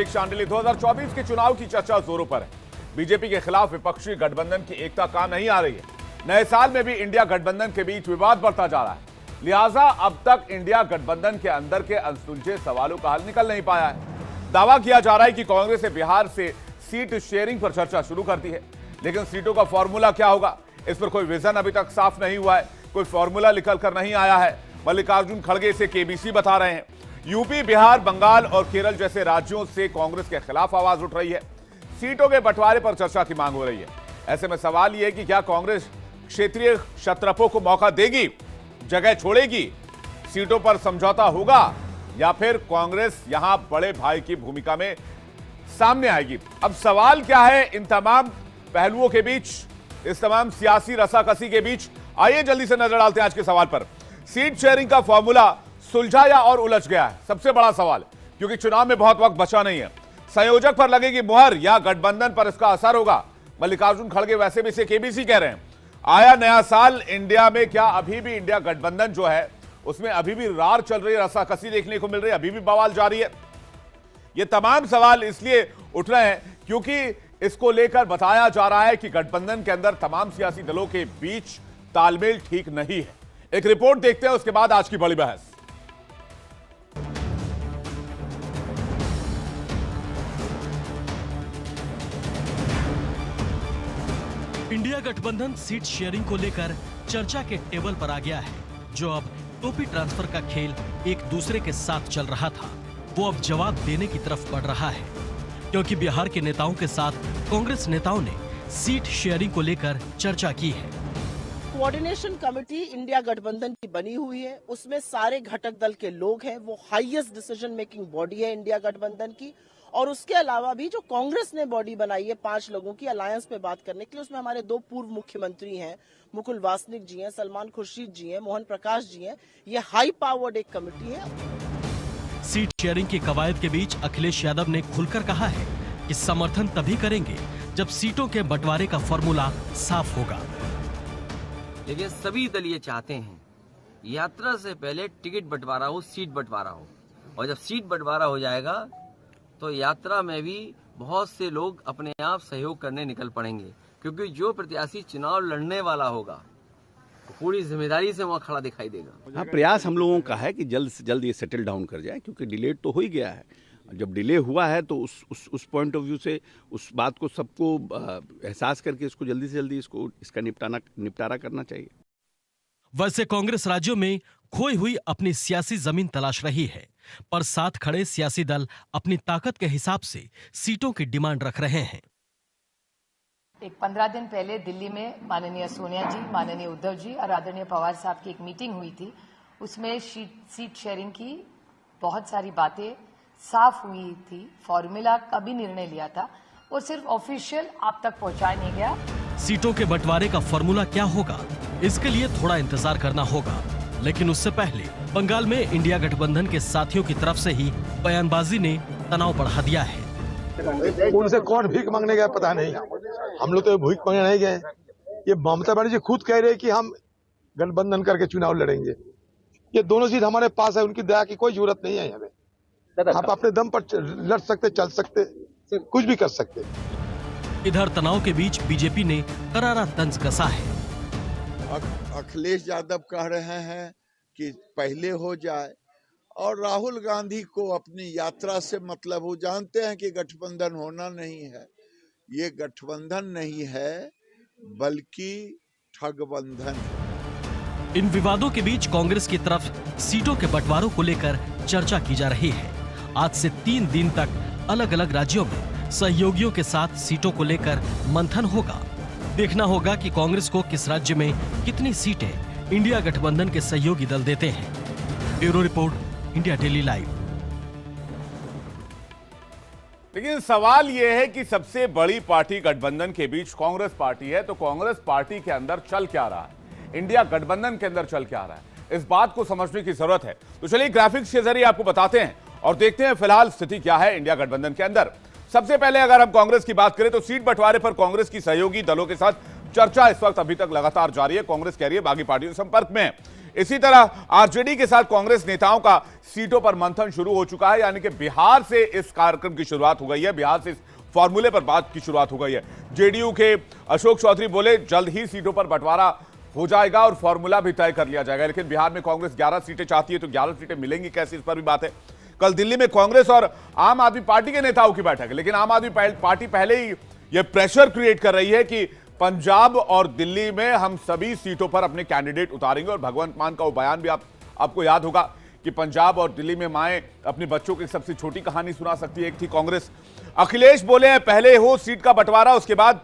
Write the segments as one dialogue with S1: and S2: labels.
S1: विवेक शांडिल्य। 2024 के चुनाव की चर्चा जोरों पर है। बीजेपी के खिलाफ विपक्षी गठबंधन की एकता काम नहीं आ रही है। नए साल में भी इंडिया गठबंधन के बीच विवाद बढ़ता जा रहा है। लिहाजा अब तक इंडिया गठबंधन के अंदर के अनसुलझे सवालों का हल निकल नहीं पाया है। दावा किया जा रहा है कि कांग्रेस ने बिहार से सीट शेयरिंग पर चर्चा शुरू कर दी है, लेकिन सीटों का फॉर्मूला क्या होगा, इस पर कोई विजन अभी तक साफ नहीं हुआ है। कोई फॉर्मूला निकल कर नहीं आया है। मल्लिकार्जुन खड़गे इसे केबीसी बता रहे हैं। यूपी, बिहार, बंगाल और केरल जैसे राज्यों से कांग्रेस के खिलाफ आवाज उठ रही है। सीटों के बंटवारे पर चर्चा की मांग हो रही है। ऐसे में सवाल यह है कि क्या कांग्रेस क्षेत्रीय क्षत्रपों को मौका देगी, जगह छोड़ेगी, सीटों पर समझौता होगा, या फिर कांग्रेस यहां बड़े भाई की भूमिका में सामने आएगी। अब सवाल क्या है इन तमाम पहलुओं के बीच, इस तमाम सियासी रसाकसी के बीच? आइए जल्दी से नजर डालते हैं आज के सवाल पर। सीट शेयरिंग का फॉर्मूला सुलझा या और उलझ गया है, सबसे बड़ा सवाल, क्योंकि चुनाव में बहुत वक्त बचा नहीं है। संयोजक पर लगेगी मुहर या गठबंधन पर इसका असर होगा? मल्लिकार्जुन खड़गे वैसे भी इसे केबीसी कह रहे हैं। आया नया साल इंडिया में, क्या अभी भी इंडिया गठबंधन जो है उसमें अभी भी रार चल रही है, रसाकसी देखने को मिल रही है, अभी भी बवाल जारी है? ये तमाम सवाल इसलिए उठ रहे हैं क्योंकि इसको लेकर बताया जा रहा है कि गठबंधन के अंदर तमाम सियासी दलों के बीच तालमेल ठीक नहीं है। एक रिपोर्ट देखते हैं, उसके बाद आज की बड़ी बहस।
S2: इंडिया गठबंधन सीट शेयरिंग को लेकर चर्चा के टेबल पर आ गया है। जो अब टोपी ट्रांसफर का खेल एक दूसरे के साथ चल रहा था, वो अब जवाब देने की तरफ बढ़ रहा है, क्योंकि बिहार के नेताओं के साथ कांग्रेस नेताओं ने सीट शेयरिंग को लेकर चर्चा की है।
S3: कोऑर्डिनेशन कमेटी इंडिया गठबंधन की बनी हुई है, उसमें सारे घटक दल के लोग हैं, वो हाईएस्ट डिसीजन मेकिंग बॉडी है इंडिया गठबंधन की। और उसके अलावा भी जो कांग्रेस ने बॉडी बनाई है 5 लोगों की अलायंस पे बात करने के लिए, उसमें हमारे 2 पूर्व मुख्यमंत्री हैं, मुकुल वासनिक जी हैं, सलमान खुर्शीद जी हैं, मोहन प्रकाश जी हैं। ये हाई पावर्ड एक कमेटी है।
S2: सीट शेयरिंग की कवायद के बीच अखिलेश यादव ने खुलकर कहा है कि समर्थन तभी करेंगे जब सीटों के बंटवारे का फॉर्मूला साफ होगा।
S4: लेकिन सभी दल ये चाहते हैं यात्रा से पहले टिकट बंटवारा हो, सीट बंटवारा हो, और जब सीट बंटवारा हो जाएगा तो यात्रा में भी बहुत से लोग अपने आप सहयोग करने निकल पड़ेंगे, क्योंकि जो प्रत्याशी चुनाव लड़ने वाला होगा पूरी जिम्मेदारी से वहाँ खड़ा दिखाई देगा।
S5: हाँ, प्रयास हम लोगों का है कि जल्द से जल्द ये सेटल डाउन कर जाए, क्योंकि डिले तो हो ही गया है। जब डिले हुआ है तो उस पॉइंट ऑफ व्यू से उस बात को सबको एहसास करके इसको जल्दी से जल्दी इसका निपटारा करना चाहिए।
S2: वैसे कांग्रेस राज्यों में खोई हुई अपनी सियासी जमीन तलाश रही है, पर साथ खड़े सियासी दल अपनी ताकत के हिसाब से सीटों की डिमांड रख रहे हैं।
S6: एक 15 दिन पहले दिल्ली में माननीय सोनिया जी, माननीय उद्धव जी और आदरणीय पवार साहब की एक मीटिंग हुई थी। उसमें सीट शेयरिंग की बहुत सारी बातें साफ हुई थी। फॉर्मूला का भी निर्णय लिया था, वो सिर्फ ऑफिशियल आप तक पहुंचाया नहीं गया।
S2: सीटों के बंटवारे का फॉर्मूला क्या होगा, इसके लिए थोड़ा इंतजार करना होगा। लेकिन उससे पहले बंगाल में इंडिया गठबंधन के साथियों की तरफ से ही बयानबाजी ने तनाव बढ़ा दिया है।
S7: उनसे कौन भीख मांगने गया पता नहीं, हम लोग तो भीख मांगने नहीं गए। ये ममता बनर्जी खुद कह रहे कि हम गठबंधन करके चुनाव लड़ेंगे। ये दोनों सीट हमारे पास है, उनकी दया की कोई जरूरत नहीं है हमें। आप अपने दम पर लड़ सकते, चल सकते, कुछ भी कर सकते।
S2: इधर तनाव के बीच बीजेपी ने करारा तंज कसा है।
S8: अखिलेश यादव कह रहे हैं कि पहले हो जाए, और राहुल गांधी को अपनी यात्रा से मतलब, वो जानते हैं कि गठबंधन होना नहीं है। ये गठबंधन नहीं है बल्कि ठगबंधन।
S2: इन विवादों के बीच कांग्रेस की तरफ सीटों के बंटवारों को लेकर चर्चा की जा रही है। आज से 3 दिन तक अलग अलग राज्यों में सहयोगियों के साथ सीटों को लेकर मंथन होगा। देखना होगा कि कांग्रेस को किस राज्य में कितनी सीटें इंडिया गठबंधन के सहयोगी दल देते हैं। Bureau report, India daily live.
S1: लेकिन सवाल यह है कि सबसे बड़ी पार्टी गठबंधन के बीच कांग्रेस पार्टी है, तो कांग्रेस पार्टी के अंदर चल क्या रहा है, इंडिया गठबंधन के अंदर चल क्या रहा है, इस बात को समझने की जरूरत है। तो चलिए ग्राफिक्स के जरिए आपको बताते हैं और देखते हैं फिलहाल स्थिति क्या है इंडिया गठबंधन के अंदर। सबसे पहले अगर हम कांग्रेस की बात करें तो सीट बंटवारे पर कांग्रेस की सहयोगी दलों के साथ चर्चा इस वक्त अभी तक लगातार जारी है। कांग्रेस कह रही है बाकी पार्टियों संपर्क में है। इसी तरह आरजेडी के साथ कांग्रेस नेताओं का सीटों पर मंथन शुरू हो चुका है, यानी कि बिहार से इस कार्यक्रम की शुरुआत हो गई है, बिहार से इस फॉर्मूले पर बात की शुरुआत हो गई है। जेडीयू के अशोक चौधरी बोले जल्द ही सीटों पर बंटवारा हो जाएगा और फॉर्मूला भी तय कर लिया जाएगा, लेकिन बिहार में कांग्रेस 11 सीटें चाहती है, तो 11 सीटें मिलेंगी कैसे, इस पर भी बात है। कल दिल्ली में कांग्रेस और आम आदमी पार्टी के नेताओं की बैठक है, लेकिन आम आदमी पार्टी पहले ही यह प्रेशर क्रिएट कर रही है कि पंजाब और दिल्ली में हम सभी सीटों पर अपने कैंडिडेट उतारेंगे। और भगवंत मान का वो बयान भी आपको याद होगा कि पंजाब और दिल्ली में माएं अपने बच्चों की सबसे छोटी कहानी सुना सकती है, एक थी कांग्रेस। अखिलेश बोले हैं पहले हो सीट का बंटवारा, उसके बाद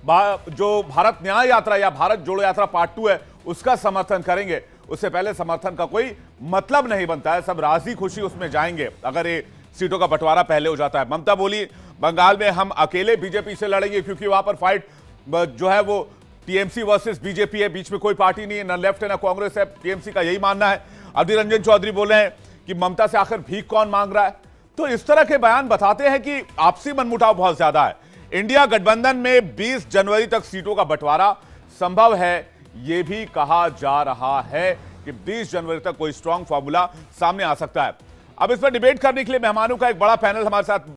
S1: जो भारत न्याय यात्रा या भारत जोड़ो यात्रा पार्ट 2 है उसका समर्थन करेंगे। उससे पहले समर्थन का कोई मतलब नहीं बनता है, सब राजी खुशी उसमें जाएंगे अगर ये सीटों का बंटवारा पहले हो जाता है। ममता बोली बंगाल में हम अकेले बीजेपी से लड़ेंगे, क्योंकि वहां पर फाइट जो है वो टीएमसी वर्सेस बीजेपी है, बीच में कोई पार्टी नहीं है, ना लेफ्ट है ना कांग्रेस है, टीएमसी का यही मानना है। अधीर रंजन चौधरी बोले हैं कि ममता से आखिर भीख कौन मांग रहा है। तो इस तरह के बयान बताते हैं कि आपसी मनमुटाव बहुत ज्यादा है। इंडिया गठबंधन में 20 जनवरी तक सीटों का बंटवारा संभव है, यह भी कहा जा रहा है कि 20 जनवरी तक कोई स्ट्रांग फॉर्मूला सामने आ सकता है। अब इस पर डिबेट करने के लिए मेहमानों का एक बड़ा पैनल हमारे साथ